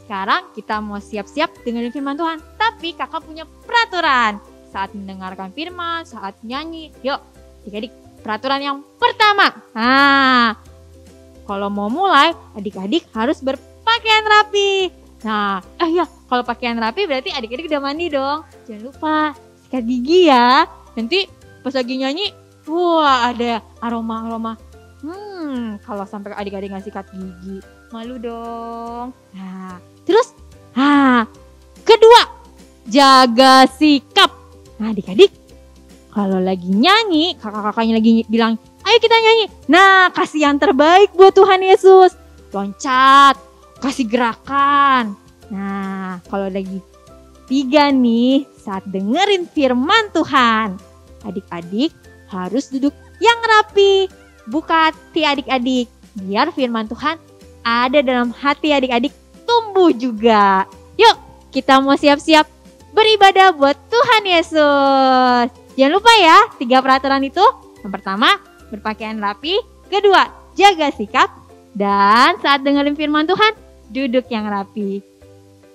Sekarang kita mau siap-siap dengerin firman Tuhan. Tapi kakak punya peraturan. Saat mendengarkan firman, saat nyanyi. Yuk adik-adik, peraturan yang pertama. Nah, kalau mau mulai, adik-adik harus berpakaian rapi. Nah, kalau pakaian rapi berarti adik-adik udah mandi dong. Jangan lupa sikat gigi ya. Nanti pas lagi nyanyi, wah ada aroma-aroma. Kalau sampai adik-adik nggak sikat gigi, malu dong. Nah, terus, kedua, jaga sikap. Nah, adik-adik, kalau lagi nyanyi, kakak-kakaknya lagi bilang, ayo kita nyanyi. Nah, kasih yang terbaik buat Tuhan Yesus. Loncat, kasih gerakan. Nah, kalau lagi tiga nih, saat dengerin firman Tuhan, adik-adik harus duduk yang rapi. Buka hati adik-adik, biar firman Tuhan ada dalam hati adik-adik tumbuh juga. Yuk, kita mau siap-siap beribadah buat Tuhan Yesus. Jangan lupa ya, 3 peraturan itu. Yang pertama, berpakaian rapi. Kedua, jaga sikap. Dan saat dengerin firman Tuhan, duduk yang rapi.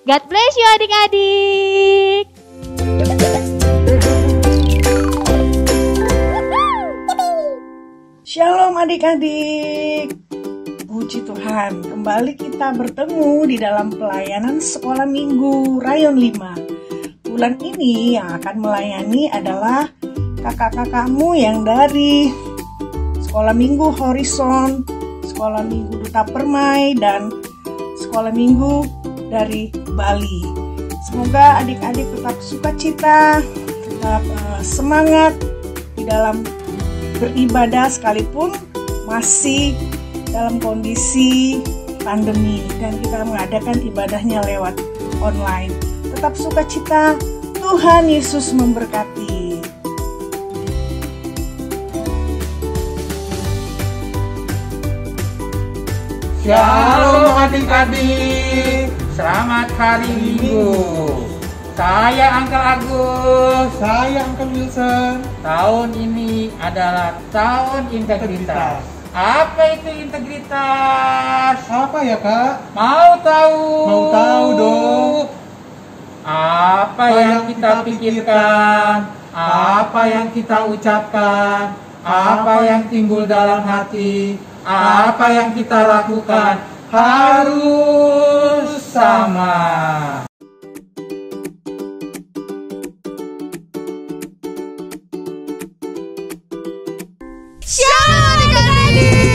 God bless you adik-adik. Shalom adik-adik. Puji Tuhan, kembali kita bertemu di dalam pelayanan Sekolah Minggu Rayon 5. Bulan ini yang akan melayani adalah kakak-kakakmu yang dari Sekolah Minggu Horizon, Sekolah Minggu Duta Permai, dan Sekolah Minggu dari Bali. Semoga adik-adik tetap sukacita, tetap semangat di dalam beribadah sekalipun masih dalam kondisi pandemi dan kita mengadakan ibadahnya lewat online. Tetap sukacita, Tuhan Yesus memberkati. Shalom adik-adik, selamat hari Minggu. Saya Uncle Agus. Saya Uncle Wilson. Tahun ini adalah tahun integritas. Apa itu integritas? Apa ya Kak? Mau tahu? Mau tahu dong. Apa yang kita pikirkan? Apa yang kita ucapkan? Apa yang timbul dalam hati? Apa yang kita lakukan? Harus sama. Shalom adik-adik.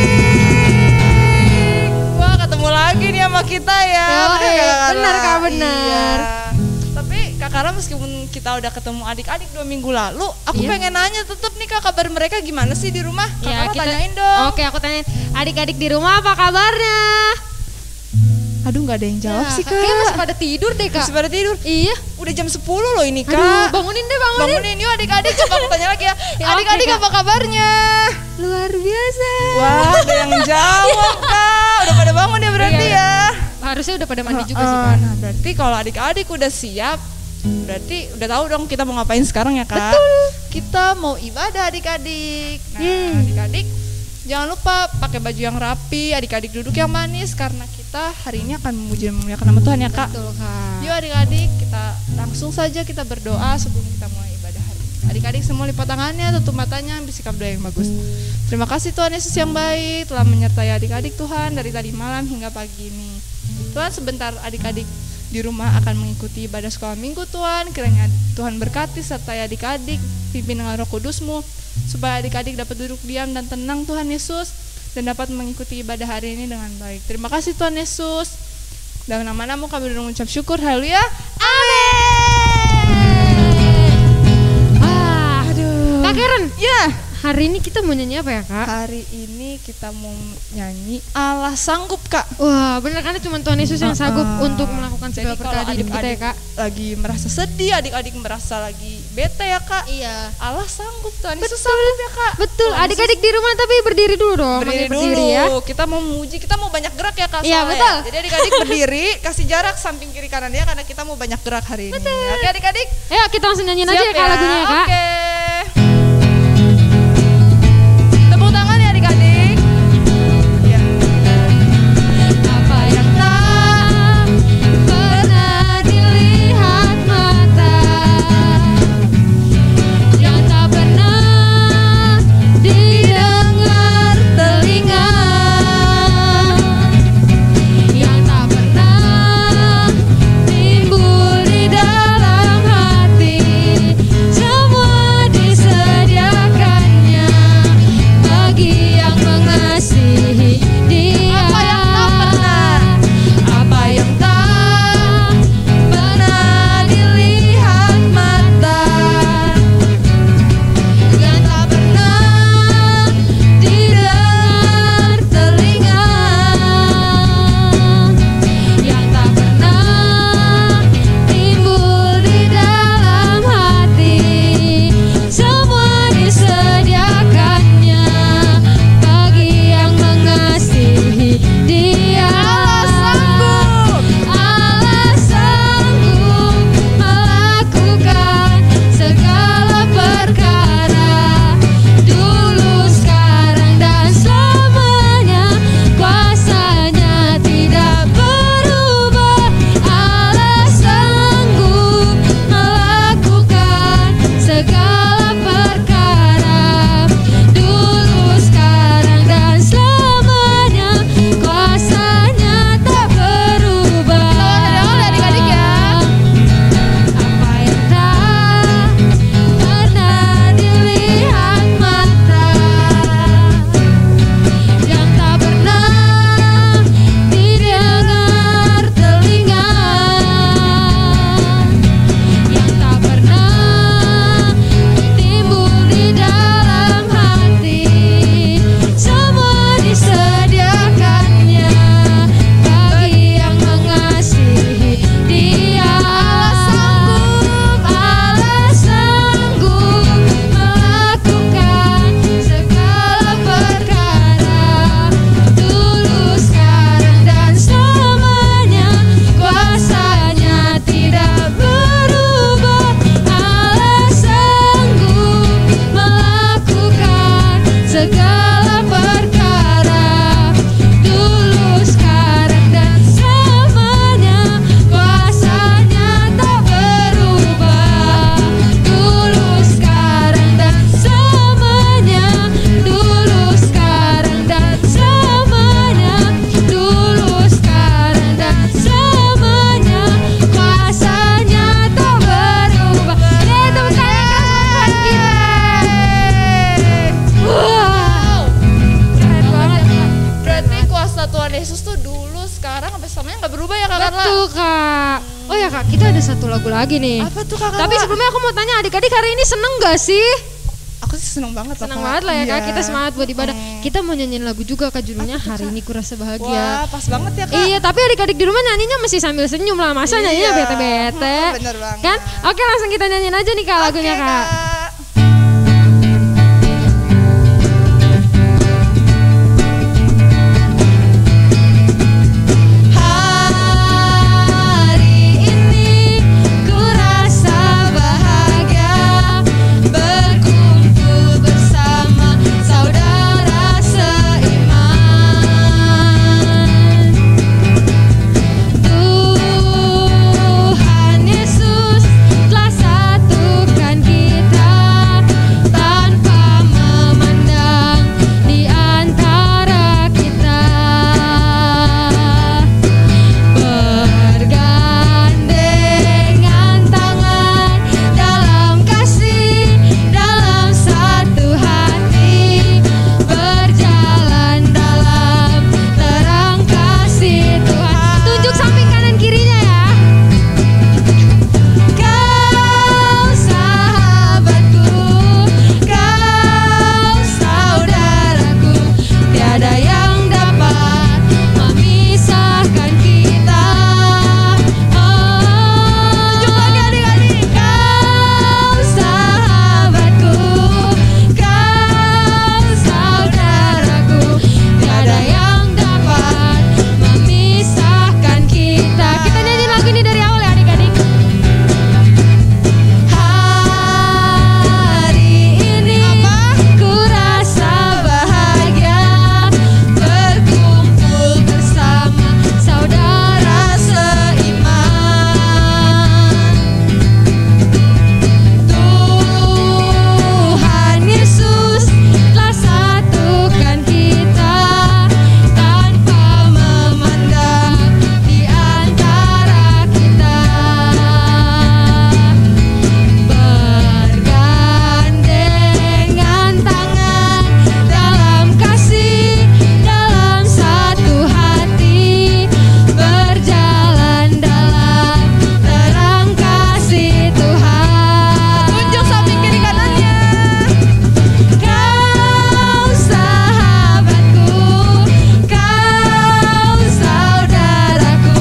Wah, ketemu lagi nih sama kita ya. Benar Kak, benar. Iya. Tapi Kak Kara, meskipun kita udah ketemu adik-adik 2 minggu lalu, aku pengen nanya tetap nih Kak, kabar mereka gimana sih di rumah? Kak Kara tanyain dong. Oke, aku tanyain. Adik-adik di rumah apa kabarnya? Aduh, gak ada yang jawab sih Kak. Kayaknya masih pada tidur deh Kak. Masih pada tidur? Iya. Udah jam 10 loh ini Kak. Aduh, bangunin deh, Bangunin yuk adik-adik, coba aku tanya lagi ya. Adik-adik apa kabarnya? Luar biasa. Wah, ada yang jawab Kak. Udah pada bangun ya berarti ya. Harusnya udah pada mandi juga sih Kak. Nah, berarti kalau adik-adik udah siap, berarti udah tahu dong kita mau ngapain sekarang ya Kak. Betul. Kita mau ibadah adik-adik. Nah, adik-adik jangan lupa pakai baju yang rapi, adik-adik duduk yang manis karena kita hari ini akan memuji dan memuliakan nama Tuhan ya Kak. Betul Kak. Yuk adik-adik, kita langsung saja kita berdoa sebelum kita mulai ibadah hari ini. Adik-adik semua lipat tangannya, tutup matanya, ambil sikap doa yang bagus. Terima kasih Tuhan Yesus yang baik telah menyertai adik-adik Tuhan dari tadi malam hingga pagi ini. Tuhan, sebentar adik-adik di rumah akan mengikuti ibadah sekolah minggu Tuhan. Kiranya Tuhan berkati sertai adik-adik, pimpin dengan Roh Kudus-Mu, supaya adik-adik dapat duduk diam dan tenang Tuhan Yesus, dan dapat mengikuti ibadah hari ini dengan baik. Terima kasih Tuhan Yesus. Dalam nama-Mu kami mengucap syukur. Haleluya. Amin. Aduh. Kak Karen. Ya. Hari ini kita mau nyanyi apa ya Kak? Hari ini kita mau nyanyi Allah Sanggup Kak. Wah, bener kan cuma Tuhan Yesus yang sanggup untuk melakukan Jadi segala kalau perkara di hidup kita ya Kak. lagi merasa sedih, adik-adik merasa lagi bete ya Kak. Iya. Allah sanggup, Tuhan Yesus sanggup ya Kak. Betul, Tuhan adik-adik di rumah tapi berdiri dulu dong. berdiri Manggil dulu ya. Kita mau memuji, kita mau banyak gerak ya Kak. Iya, soalnya betul. ya. Jadi adik-adik berdiri, kasih jarak samping kiri kanan ya, karena kita mau banyak gerak hari ini. Oke adik-adik, Ayo kita langsung nyanyiin aja siap ya Kak lagunya ya Kak. Oke. Tepuk tangan ya adik-adik. Ya. Apa yang tak tuh kak. Oh ya kak, kita ada satu lagu lagi nih. Apa tuh kakak? Tapi sebelumnya aku mau tanya adik-adik hari ini seneng gak sih? Aku sih seneng banget. Seneng Kak. banget lah ya kak, Iya. kita semangat buat ibadah. Kita mau nyanyiin lagu juga kak, judulnya Hari Ini Kurasa Bahagia. Wah, pas banget ya kak. Iya, tapi adik-adik di rumah nyanyinya masih sambil senyum lah. Masa nyanyinya Iya. bete-bete? Bener banget. Kan? Oke, langsung kita nyanyiin aja nih kak lagunya Oke, kak. Hari ini ku rasa bahagia berkumpul bersama saudara seiman. Tuhan Yesus telah satukan kita tanpa memandang di antara kita. Bergandengan tangan dalam kasih, dalam satu hati, berjalan dalam terang kasih Tuhan. Tunjuk samping kanan kirinya ya. Kau sahabatku, kau saudaraku, tiada yang dapat memisahkan kita. Tunjuk lagi adik-adik. Kau sahabatku, kau saudaraku, tiada yang dapat memisahkan kita. Kita nyanyi lagu ini dari awal ya adik-adik. Hari ini ku rasa bahagia berkumpul bersama saudara seiman. Tuhan Yesus telah satukan kita tanpa memandang di antara kita. Bergandengan tangan dalam kasih, dalam satu hati, berjalan dalam terang kasih Tuhan. Tunjuk samping kiri kanannya. Kau sahabatku, kau saudaraku,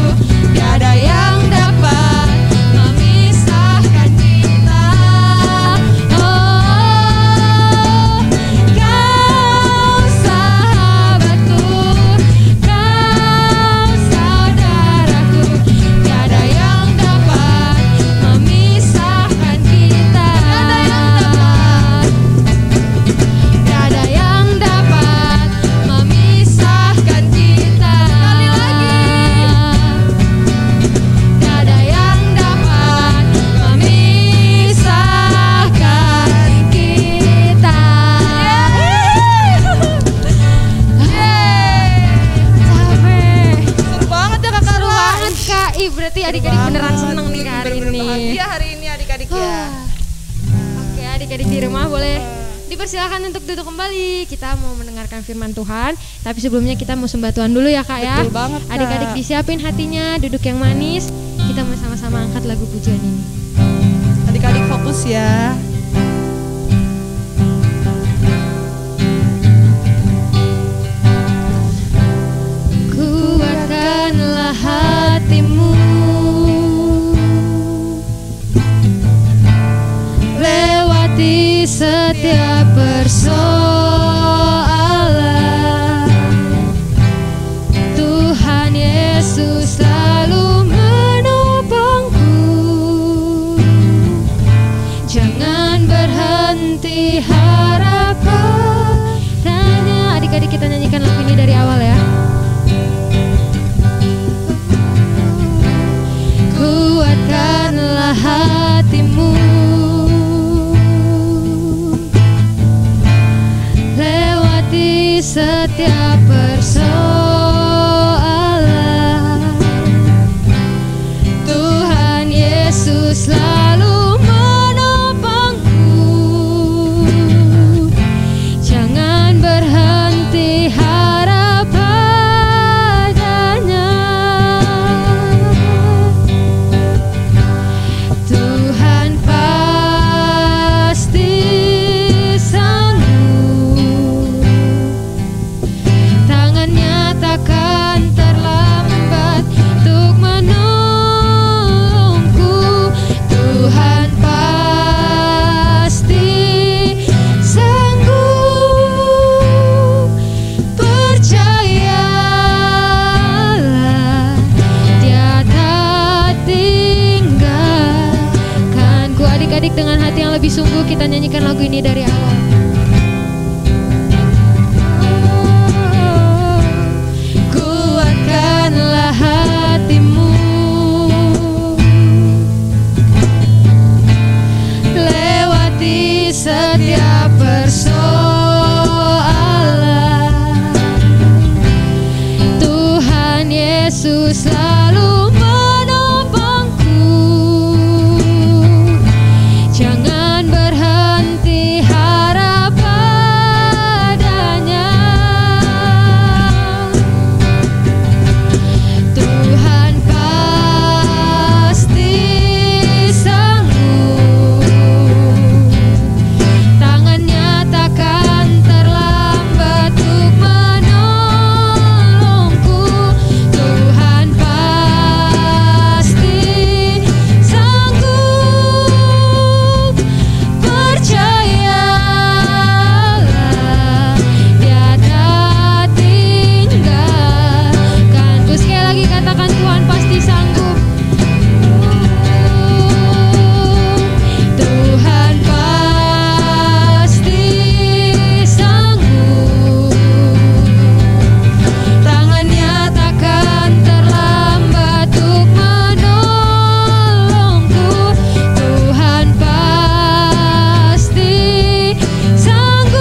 tiada yang dapat memisahkan kita. Oh, kau sahabatku, kau saudaraku, tiada yang dapat memisahkan kita. Tiada yang dapat memisahkan kita. Sekali lagi. Tiada yang dapat memisahkan kita. Capek. Seru banget ya kakak. Seru banget kak. Ih berarti adik-adik beneran seneng nih kak hari ini. Iya hari ini adik-adik ya. Oke adik-adik di rumah boleh dipersilakan untuk duduk kembali. Kita mau mendengarkan firman Tuhan. Tapi sebelumnya kita mau sembah Tuhan dulu ya kak ya. Betul banget, Kak. Adik-adik disiapin hatinya, duduk yang manis. Kita mau sama-sama angkat lagu pujian ini. Adik-adik fokus ya. Kuatkanlah hatimu, lewati setiap persoalan. Tuhan Yesus selalu menopangku. Jangan berhenti harap padanya. Adik-adik kita nyanyikan lagu ini dari awal ya. Kuatkanlah hatimu, lewati setiap persoalan. Tuhan Yesus selalu menopangku. Jangan berhenti harap padanya. sungguh kita nyanyikan lagu ini dari awal. Kuatkanlah hatimu, lewati setiap persoalan. Tuhan Yesus selalu menopangku. Jangan berhenti harap padanya. Tuhan pasti sanggup. Tangannya takkan terlambat untuk menolongku. Tuhan pasti sanggup. Percayalah, Dia tak tinggalkanku. Sekali lagi katakan, Tuhan pasti sanggup. Tuhan pasti sanggup. Tangannya takkan terlambat untuk menolongku. Tuhan pasti sanggup.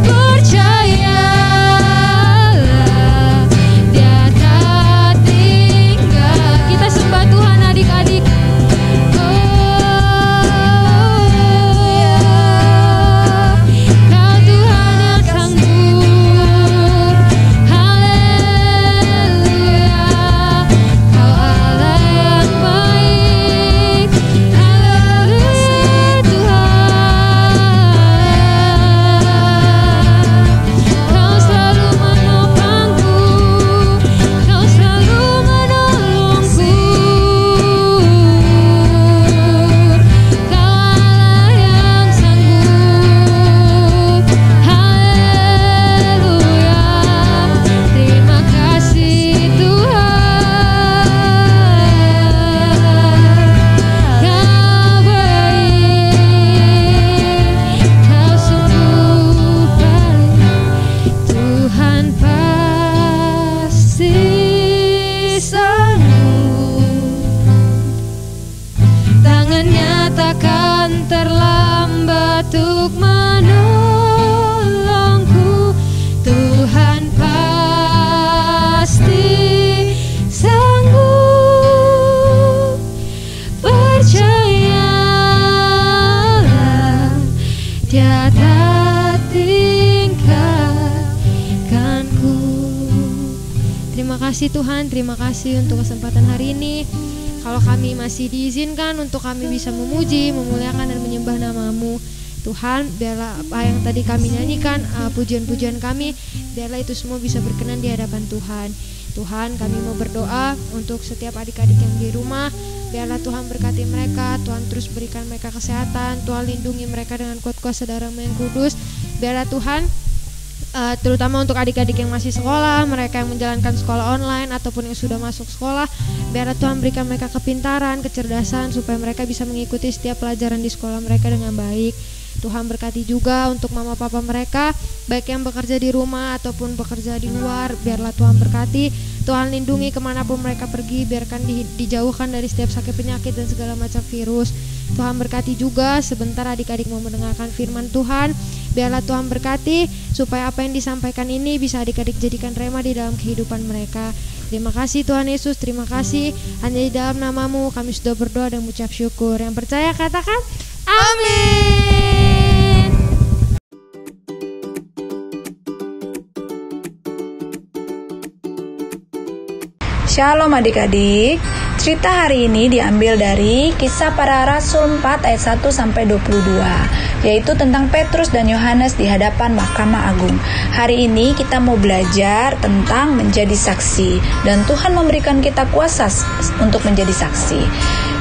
Percayalah, Dia tak tinggal. Kita sembah Tuhan adik-adik. Kau Tuhan yang sanggup. Haleluya. Kau Allah yang baik. Haleluya Tuhan. Kau selalu menopangku. Kau selalu menolongku. Kau Allah yang sanggup. Haleluya. Terima kasih Tuhan. Kau baik. Kau sungguh baik. Tuhan pasti sanggup. Tangannya takkan terlambat untuk menolongku. Tuhan pasti sanggup. Percayalah, Dia tak tinggalkanku. Terima kasih Tuhan, terima kasih untuk kesempatan hari ini. Kalau kami masih diizinkan untuk kami bisa memuji, memuliakan dan menyembah nama-Mu Tuhan, biarlah apa yang tadi kami nyanyikan, pujian-pujian kami, biarlah itu semua bisa berkenan di hadapan Tuhan. Tuhan, kami mau berdoa untuk setiap adik-adik yang di rumah. Biarlah Tuhan berkati mereka, Tuhan terus berikan mereka kesehatan, Tuhan lindungi mereka dengan kuat kuasa darah-Mu yang kudus. Biarlah Tuhan, terutama untuk adik-adik yang masih sekolah, mereka yang menjalankan sekolah online ataupun yang sudah masuk sekolah, biarlah Tuhan berikan mereka kepintaran, kecerdasan supaya mereka bisa mengikuti setiap pelajaran di sekolah mereka dengan baik. Tuhan berkati juga untuk mama papa mereka, baik yang bekerja di rumah ataupun bekerja di luar. Biarlah Tuhan berkati, Tuhan lindungi kemanapun mereka pergi, biarkan dijauhkan dari setiap sakit penyakit dan segala macam virus. Tuhan berkati juga sebentar adik-adik mau mendengarkan firman Tuhan. Biarlah Tuhan berkati supaya apa yang disampaikan ini bisa adik-adik jadikan rema di dalam kehidupan mereka. Terima kasih Tuhan Yesus, terima kasih. Hanya di dalam nama-Mu kami sudah berdoa dan mengucap syukur. Yang percaya katakan amin. Shalom adik-adik. Cerita hari ini diambil dari Kisah Para Rasul 4 ayat 1 sampai 22, yaitu tentang Petrus dan Yohanes di hadapan Mahkamah Agung. Hari ini kita mau belajar tentang menjadi saksi, dan Tuhan memberikan kita kuasa untuk menjadi saksi.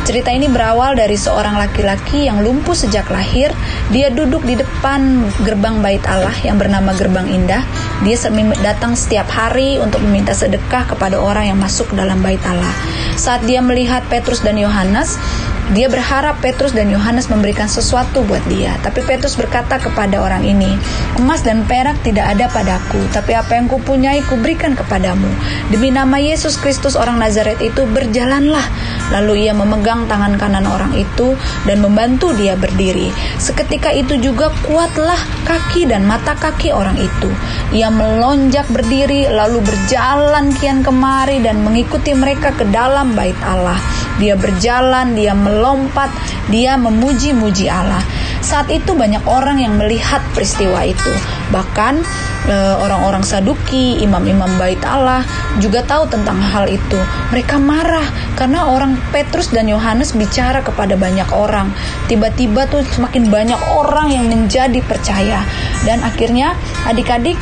Cerita ini berawal dari seorang laki-laki yang lumpuh sejak lahir. Dia duduk di depan gerbang Bait Allah yang bernama Gerbang Indah. Dia datang setiap hari untuk meminta sedekah kepada orang yang masuk ke dalam Bait Allah. Saat dia melihat Petrus dan Yohanes, Dia berharap Petrus dan Yohanes memberikan sesuatu buat dia. Tapi Petrus berkata kepada orang ini, emas dan perak tidak ada padaku, tapi apa yang kupunyai kuberikan kepadamu. Demi nama Yesus Kristus orang Nazaret itu, berjalanlah. Lalu ia memegang tangan kanan orang itu dan membantu dia berdiri. Seketika itu juga kuatlah kaki dan mata kaki orang itu. Ia melonjak berdiri, lalu berjalan kian kemari dan mengikuti mereka ke dalam bait Allah. Dia berjalan, dia melompat, dia memuji-muji Allah. Saat itu banyak orang yang melihat peristiwa itu. Bahkan orang-orang Saduki, imam-imam bait Allah juga tahu tentang hal itu. Mereka marah karena orang Petrus dan Yohanes bicara kepada banyak orang. Tiba-tiba tuh semakin banyak orang yang menjadi percaya. Dan akhirnya adik-adik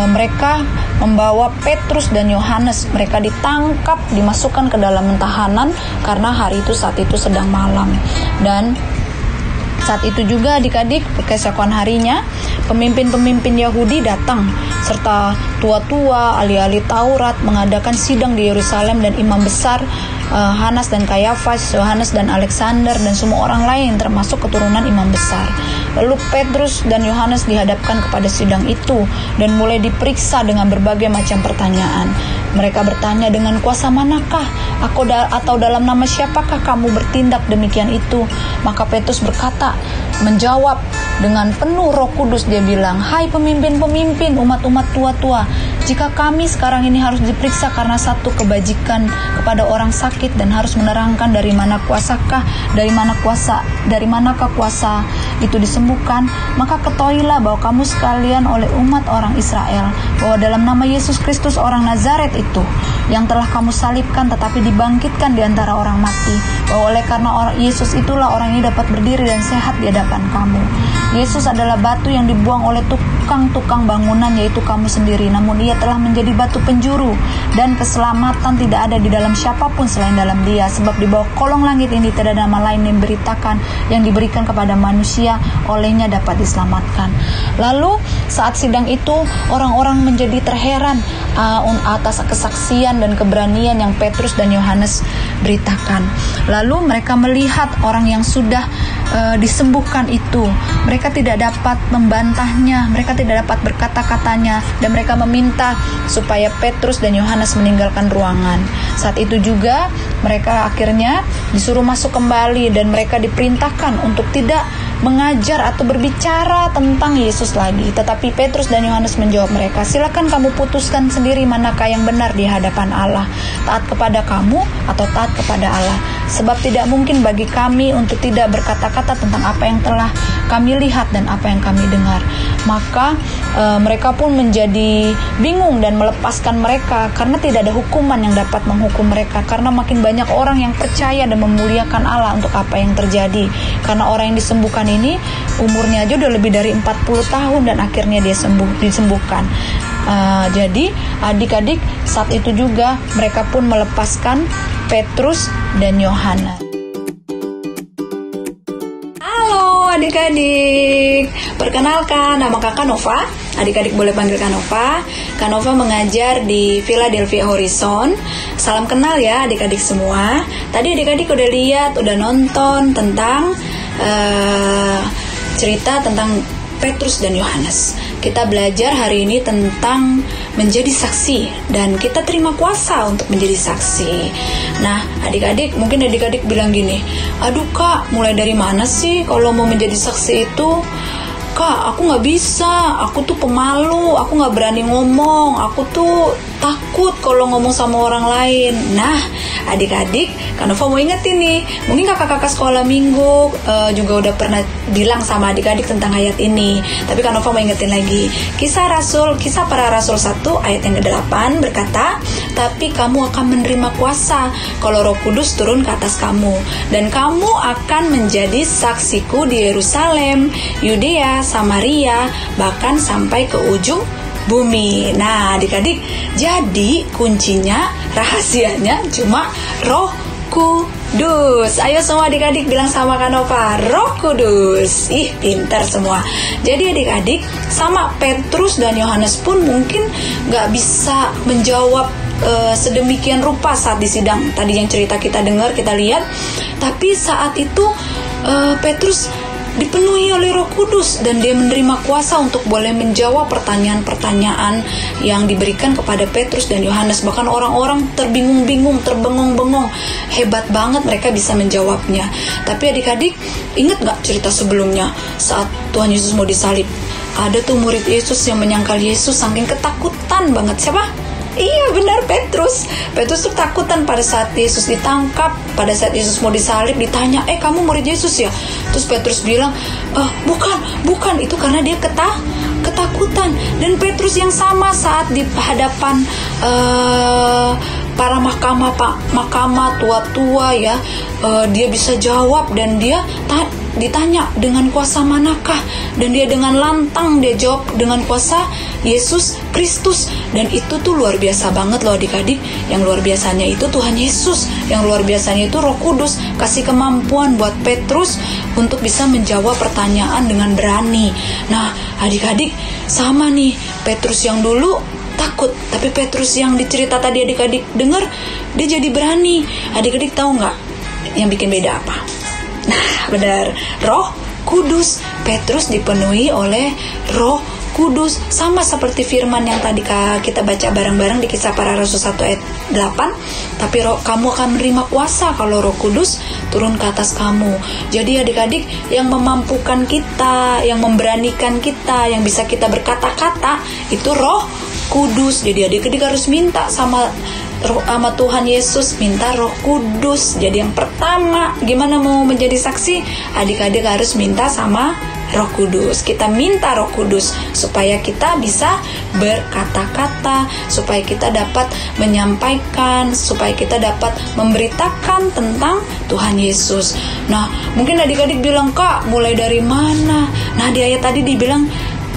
mereka membawa Petrus dan Yohanes. Mereka ditangkap, dimasukkan ke dalam tahanan karena hari itu saat itu sedang malam. Dan saat itu juga adik-adik, keesokan harinya pemimpin-pemimpin Yahudi datang serta tua-tua, ahli-ahli Taurat mengadakan sidang di Yerusalem, dan imam besar Hanas dan Kayafas, Yohanes dan Alexander dan semua orang lain termasuk keturunan imam besar. Lalu Petrus dan Yohanes dihadapkan kepada sidang itu dan mulai diperiksa dengan berbagai macam pertanyaan. Mereka bertanya, dengan kuasa manakah atau dalam nama siapakah kamu bertindak demikian itu? Maka Petrus berkata, menjawab dengan penuh Roh Kudus, dia bilang, hai pemimpin-pemimpin, umat-umat tua-tua, jika kami sekarang ini harus diperiksa karena satu kebajikan kepada orang sakit dan harus menerangkan dari manakah kuasa itu disembuhkan, maka ketahuilah bahwa kamu sekalian oleh umat orang Israel, bahwa dalam nama Yesus Kristus orang Nazaret itu yang telah kamu salibkan tetapi dibangkitkan di antara orang mati, bahwa oleh karena Yesus itulah orang ini dapat berdiri dan sehat di hadapan kamu. Yesus adalah batu yang dibuang oleh tukang-tukang bangunan, yaitu kamu sendiri, namun ia telah menjadi batu penjuru, dan keselamatan tidak ada di dalam siapapun selain dalam dia, sebab di bawah kolong langit ini tidak ada nama lain yang diberikan kepada manusia olehnya dapat diselamatkan. Lalu saat sidang itu orang-orang menjadi terheran atas kesaksian dan keberanian yang Petrus dan Yohanes beritakan. Lalu mereka melihat orang yang sudah disembuhkan itu. Mereka tidak dapat membantahnya, mereka tidak dapat berkata-katanya, dan mereka meminta supaya Petrus dan Yohanes meninggalkan ruangan. Saat itu juga mereka akhirnya disuruh masuk kembali, dan mereka diperintahkan untuk tidak mengajar atau berbicara tentang Yesus lagi. Tetapi Petrus dan Yohanes menjawab mereka, silakan kamu putuskan sendiri manakah yang benar di hadapan Allah, taat kepada kamu atau taat kepada Allah. Sebab tidak mungkin bagi kami untuk tidak berkata-kata tentang apa yang telah kami lihat dan apa yang kami dengar. Maka mereka pun menjadi bingung dan melepaskan mereka, karena tidak ada hukuman yang dapat menghukum mereka, karena makin banyak orang yang percaya dan memuliakan Allah untuk apa yang terjadi. Karena orang yang disembuhkan ini umurnya aja udah lebih dari 40 tahun dan akhirnya dia disembuhkan. Jadi adik-adik, saat itu juga mereka pun melepaskan Petrus dan Yohanes. Halo adik-adik, perkenalkan, nama kakak Nova. Adik-adik boleh panggil Kak Nova. Kak Nova mengajar di Philadelphia Horizon. Salam kenal ya adik-adik semua. Tadi adik-adik udah lihat, udah nonton tentang cerita tentang Petrus dan Yohanes. Kita belajar hari ini tentang menjadi saksi, dan kita terima kuasa untuk menjadi saksi. Nah, adik-adik, mungkin adik-adik bilang gini, aduh Kak, mulai dari mana sih kalau mau menjadi saksi itu? Kak, aku gak bisa, aku tuh pemalu, aku gak berani ngomong, aku tuh takut kalau ngomong sama orang lain. Nah, adik-adik, Kak Nova mau ingetin nih, mungkin kakak-kakak sekolah minggu juga udah pernah bilang sama adik-adik tentang ayat ini. Tapi Kak Nova mau ingetin lagi, Kisah Para Rasul 1 ayat yang ke-8 berkata, tapi kamu akan menerima kuasa kalau Roh Kudus turun ke atas kamu, dan kamu akan menjadi saksiku di Yerusalem, Yudea, Samaria, bahkan sampai ke ujung bumi. Nah adik-adik, jadi kuncinya, rahasianya cuma Roh Kudus. Ayo semua adik-adik bilang sama Kak Nova, Roh Kudus. Ih, pintar semua. Jadi adik-adik, sama Petrus dan Yohanes pun mungkin gak bisa menjawab sedemikian rupa saat di sidang tadi yang cerita kita dengar, kita lihat. Tapi saat itu Petrus dipenuhi oleh Roh Kudus dan dia menerima kuasa untuk boleh menjawab pertanyaan-pertanyaan yang diberikan kepada Petrus dan Yohanes. Bahkan orang-orang terbingung-bingung, terbengong-bengong. Hebat banget mereka bisa menjawabnya. Tapi adik-adik, ingat gak cerita sebelumnya saat Tuhan Yesus mau disalib? Ada tuh murid Yesus yang menyangkal Yesus saking ketakutan banget. Siapa? Iya benar, Petrus. Petrus tuh takutan pada saat Yesus ditangkap, pada saat Yesus mau disalib, ditanya, kamu murid Yesus ya? Terus Petrus bilang, bukan, itu karena dia ketakutan. Dan Petrus yang sama saat di hadapan para mahkamah tua-tua ya, dia bisa jawab dan dia ditanya dengan kuasa manakah, dan dia dengan lantang dia jawab dengan kuasa Yesus Kristus. Dan itu tuh luar biasa banget loh adik-adik. Yang luar biasanya itu Tuhan Yesus, yang luar biasanya itu Roh Kudus kasih kemampuan buat Petrus untuk bisa menjawab pertanyaan dengan berani. Nah adik-adik, sama nih, Petrus yang dulu takut, tapi Petrus yang dicerita tadi adik-adik dengar, dia jadi berani. Adik-adik tahu nggak yang bikin beda apa? Nah benar, Roh Kudus. Petrus dipenuhi oleh Roh Kudus, sama seperti firman yang tadi kita baca bareng-bareng di Kisah Para Rasul 1 ayat 8. Tapi kamu akan menerima kuasa kalau Roh Kudus turun ke atas kamu. Jadi adik-adik, yang memampukan kita, yang memberanikan kita, yang bisa kita berkata-kata, itu Roh Kudus. Jadi adik-adik harus minta sama Tuhan Yesus, minta Roh Kudus. Jadi yang pertama, gimana mau menjadi saksi? Adik-adik harus minta sama Roh Kudus. Kita minta Roh Kudus supaya kita bisa berkata-kata, supaya kita dapat menyampaikan, supaya kita dapat memberitakan tentang Tuhan Yesus. Nah, mungkin adik-adik bilang, Kak, mulai dari mana? Nah, di ayat tadi dibilang,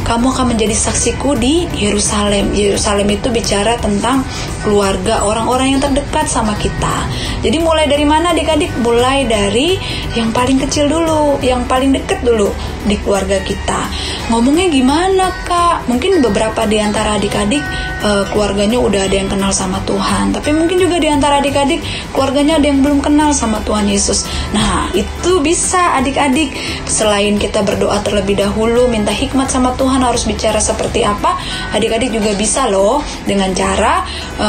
kamu akan menjadi saksiku di Yerusalem. Yerusalem itu bicara tentang keluarga, orang-orang yang terdekat sama kita. Jadi mulai dari mana adik-adik? Mulai dari yang paling kecil dulu, yang paling dekat dulu di keluarga kita. Ngomongnya gimana, Kak? Mungkin beberapa di antara adik-adik keluarganya udah ada yang kenal sama Tuhan, tapi mungkin juga di antara adik-adik keluarganya ada yang belum kenal sama Tuhan Yesus. Nah, itu bisa adik-adik, selain kita berdoa terlebih dahulu, minta hikmat sama Tuhan harus bicara seperti apa, adik-adik juga bisa loh dengan cara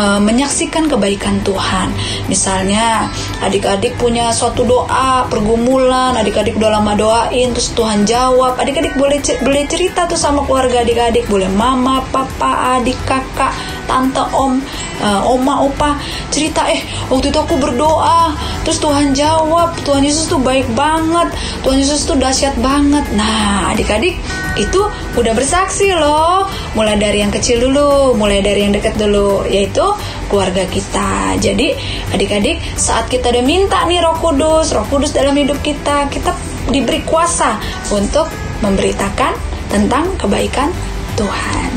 menyaksikan kebaikan Tuhan. Misalnya adik-adik punya suatu doa, pergumulan, adik-adik udah lama doain, terus Tuhan jawab, adik-adik boleh cerita tuh sama keluarga adik-adik, boleh mama, papa, adik, kakak, tante, om, oma, opa, cerita, waktu itu aku berdoa, terus Tuhan jawab, Tuhan Yesus tuh baik banget, Tuhan Yesus tuh dahsyat banget. Nah adik-adik, itu udah bersaksi loh, mulai dari yang kecil dulu, mulai dari yang dekat dulu, yaitu keluarga kita. Jadi adik-adik, saat kita udah minta nih Roh Kudus dalam hidup kita, kita diberi kuasa untuk memberitakan tentang kebaikan Tuhan.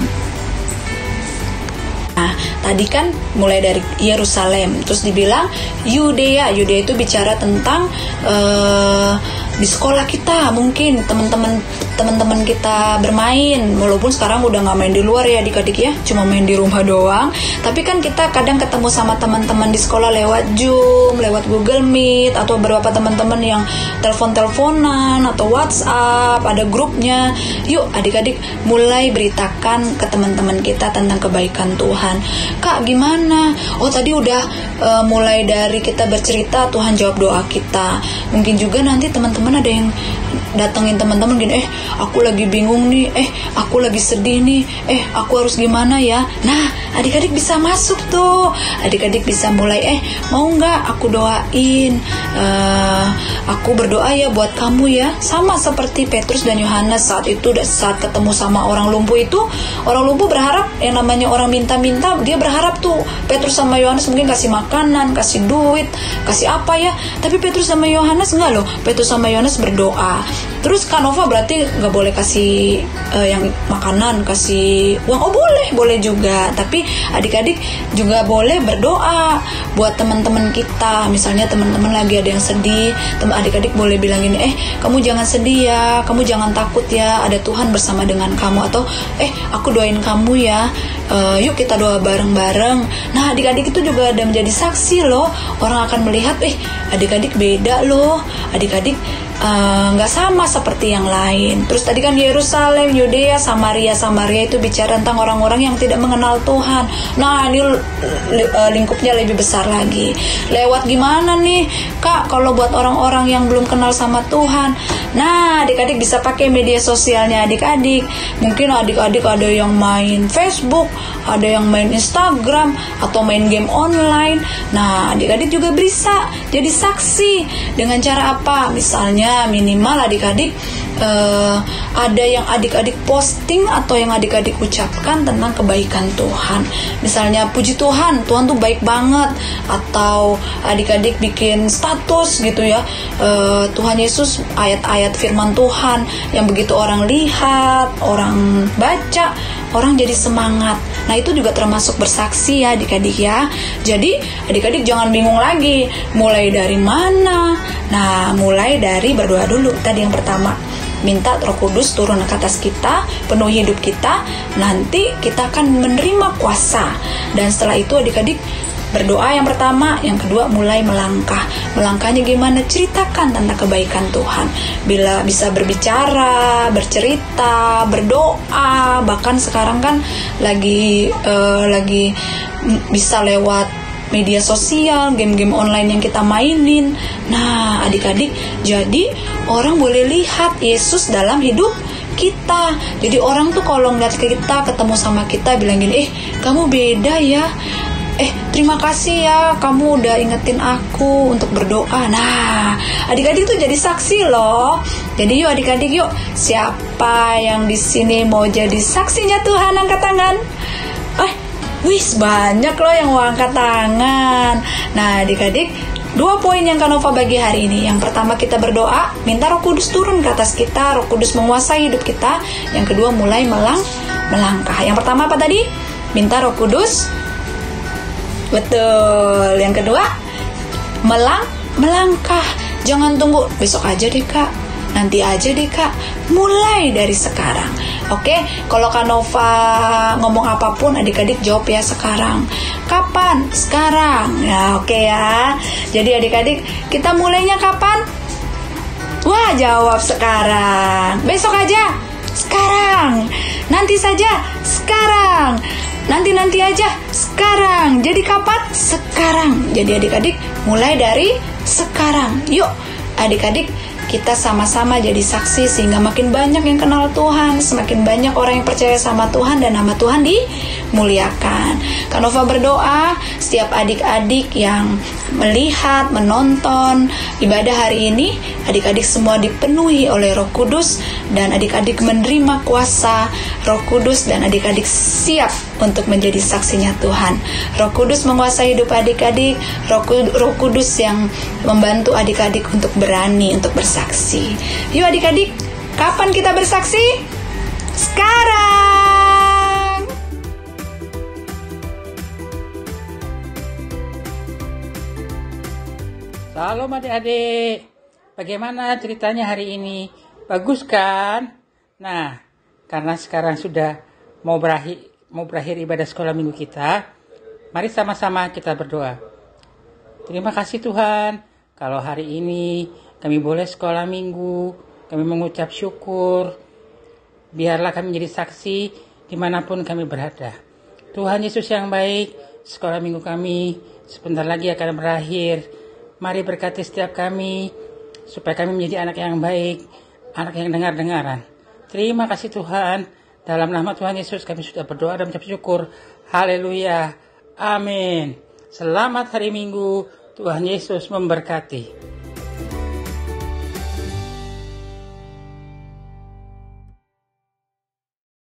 Nah, tadi kan mulai dari Yerusalem, terus dibilang Yudea. Yudea itu bicara tentang di sekolah kita, mungkin teman-teman kita bermain, walaupun sekarang udah nggak main di luar ya adik-adik ya, cuma main di rumah doang. Tapi kan kita kadang ketemu sama teman-teman di sekolah lewat Zoom, lewat Google Meet, atau beberapa teman-teman yang telepon-teleponan atau WhatsApp, ada grupnya. Yuk adik-adik mulai beritakan ke teman-teman kita tentang kebaikan Tuhan. Kak gimana? Oh tadi udah mulai dari kita bercerita, Tuhan jawab doa kita. Mungkin juga nanti teman-teman ada yang datengin teman-teman gini, aku lagi bingung nih, aku lagi sedih nih, aku harus gimana ya. Nah adik-adik bisa masuk tuh, adik-adik bisa mulai, mau nggak aku doain, aku berdoa ya buat kamu ya. Sama seperti Petrus dan Yohanes saat itu, saat ketemu sama orang lumpuh itu, orang lumpuh berharap, yang namanya orang minta-minta, dia berharap tuh Petrus sama Yohanes mungkin kasih makanan, kasih duit, kasih apa ya. Tapi Petrus sama Yohanes enggak loh, Petrus sama Yohanes berdoa. Terus Kanova berarti nggak boleh kasih yang makanan, kasih uang. Oh boleh juga. Tapi adik-adik juga boleh berdoa buat teman-teman kita. Misalnya teman-teman lagi ada yang sedih, adik-adik boleh bilang gini, kamu jangan sedih ya, kamu jangan takut ya, ada Tuhan bersama dengan kamu. Atau aku doain kamu ya, Yuk kita doa bareng-bareng. Nah, adik-adik itu juga ada menjadi saksi loh. Orang akan melihat, adik-adik beda loh. Adik-adik nggak sama seperti yang lain. Terus tadi kan Yerusalem, Yudea, Samaria itu bicara tentang orang-orang yang tidak mengenal Tuhan. Nah, ini lingkupnya lebih besar lagi. Lewat gimana nih, Kak, kalau buat orang-orang yang belum kenal sama Tuhan? Nah, adik-adik bisa pakai media sosialnya adik-adik. Mungkin adik-adik ada yang main Facebook, ada yang main Instagram, atau main game online. Nah, adik-adik juga bisa jadi saksi. Dengan cara apa? Misalnya minimal adik-adik ada yang adik-adik posting atau yang adik-adik ucapkan tentang kebaikan Tuhan. Misalnya, puji Tuhan, Tuhan tuh baik banget. Atau adik-adik bikin status gitu ya, Tuhan Yesus, ayat-ayat firman Tuhan yang begitu orang lihat, orang baca, orang jadi semangat. Nah, itu juga termasuk bersaksi ya adik-adik ya. Jadi adik-adik jangan bingung lagi mulai dari mana. Nah, mulai dari berdoa dulu. Tadi yang pertama, minta Roh Kudus turun ke atas kita, penuhi hidup kita. Nanti kita akan menerima kuasa. Dan setelah itu adik-adik berdoa yang pertama, yang kedua mulai melangkah. Melangkahnya gimana? Ceritakan tentang kebaikan Tuhan. Bila bisa berbicara, bercerita, berdoa, bahkan sekarang kan lagi bisa lewat media sosial, game-game online yang kita mainin. Nah, adik-adik, jadi orang boleh lihat Yesus dalam hidup kita. Jadi orang tuh kalau ngeliat kita, ketemu sama kita, bilang gini, kamu beda ya. Terima kasih ya, kamu udah ingetin aku untuk berdoa. Nah, adik-adik tuh jadi saksi loh. Jadi yuk adik-adik, yuk, siapa yang di sini mau jadi saksinya Tuhan, angkat tangan. Wis, banyak loh yang mau angkat tangan. Nah, adik-adik, 2 poin yang Kanova bagi hari ini. Yang pertama, kita berdoa, minta Roh Kudus turun ke atas kita, Roh Kudus menguasai hidup kita. Yang kedua, mulai melangkah. Yang pertama apa tadi? Minta Roh Kudus. Betul. Yang kedua, melangkah. Jangan tunggu besok aja deh, Kak. Nanti aja deh, Kak. Mulai dari sekarang. Oke, kalau Kanova ngomong apapun, adik-adik jawab ya sekarang. Kapan? Sekarang. Ya, oke ya. Jadi adik-adik, kita mulainya kapan? Wah, jawab sekarang. Besok aja? Sekarang. Nanti saja? Sekarang. Nanti aja? Sekarang. Jadi kapan? Sekarang. Jadi adik-adik, mulai dari sekarang. Yuk, adik-adik, kita sama-sama jadi saksi sehingga makin banyak yang kenal Tuhan, semakin banyak orang yang percaya sama Tuhan, dan nama Tuhan dimuliakan. Kanova berdoa, setiap adik-adik yang melihat, menonton ibadah hari ini, adik-adik semua dipenuhi oleh Roh Kudus, dan adik-adik menerima kuasa Roh Kudus, dan adik-adik siap untuk menjadi saksinya Tuhan. Roh Kudus menguasai hidup adik-adik, Roh Kudus yang membantu adik-adik untuk berani untuk bersaksi. Yuk adik-adik, kapan kita bersaksi? Sekarang. Salam adik-adik. Bagaimana ceritanya hari ini? Bagus kan? Nah, karena sekarang sudah mau berakhir ibadah sekolah minggu kita, mari sama-sama kita berdoa. Terima kasih Tuhan, kalau hari ini kami boleh sekolah minggu, kami mengucap syukur. Biarlah kami menjadi saksi dimanapun kami berada. Tuhan Yesus yang baik, sekolah minggu kami sebentar lagi akan berakhir. Mari berkati setiap kami, supaya kami menjadi anak yang baik, anak yang dengar-dengaran. Terima kasih Tuhan, dalam nama Tuhan Yesus kami sudah berdoa dan mengucap syukur. Haleluya, amin. Selamat hari Minggu, Tuhan Yesus memberkati.